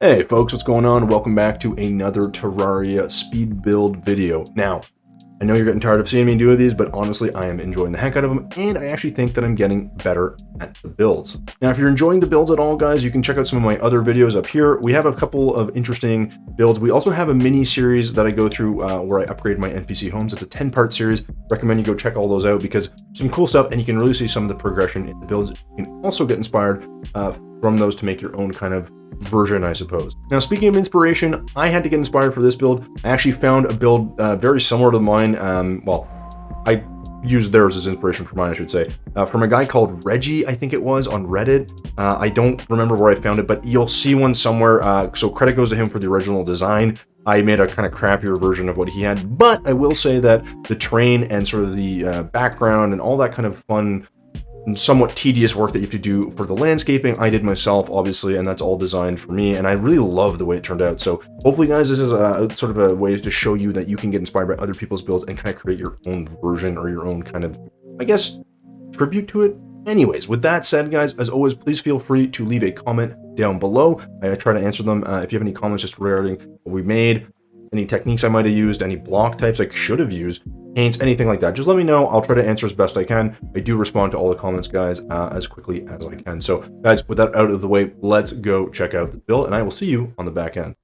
Hey folks, what's going on? Welcome back to another Terraria Speed Build video. Now, I know you're getting tired of seeing me do these, but honestly, I am enjoying the heck out of them, and I actually think that I'm getting better at the builds. Now, if you're enjoying the builds at all, guys, you can check out some of my other videos up here. We have a couple of interesting builds. We also have a mini series that I go through where I upgrade my NPC homes. It's a 10-part series. Recommend you go check all those out because some cool stuff, and you can really see some of the progression in the builds. You can also get inspired from those to make your own kind of version, I suppose. Now, speaking of inspiration, I had to get inspired for this build. I actually found a build very similar to mine. Well, I used theirs as inspiration for mine, I should say, from a guy called Reggie, I think it was, on Reddit. I don't remember where I found it, but you'll see one somewhere. So credit goes to him for the original design. I made a kind of crappier version of what he had, but I will say that the terrain and sort of the background and all that kind of fun and somewhat tedious work that you have to do for the landscaping, I did myself, obviously, and that's all designed for me, and I really love the way it turned out. So hopefully, guys, this is sort of a way to show you that you can get inspired by other people's builds and kind of create your own version or your own kind of, I guess, tribute to it. Anyways, with that said, guys, as always, please feel free to leave a comment down below. I try to answer them. If you have any comments just regarding what we made, any techniques I might have used, any block types I should have used, paints, anything like that, just let me know. I'll try to answer as best I can. I do respond to all the comments, guys, as quickly as I can. So, guys, with that out of the way, let's go check out the build, and I will see you on the back end.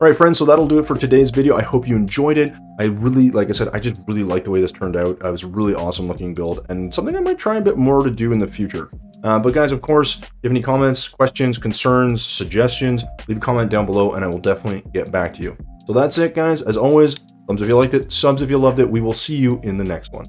All right, friends, so that'll do it for today's video. I hope you enjoyed it. I really, like I said, I just really like the way this turned out. It was a really awesome looking build and something I might try a bit more to do in the future. But guys, of course, if you have any comments, questions, concerns, suggestions, leave a comment down below and I will definitely get back to you. So that's it, guys. As always, thumbs if you liked it, subs if you loved it. We will see you in the next one.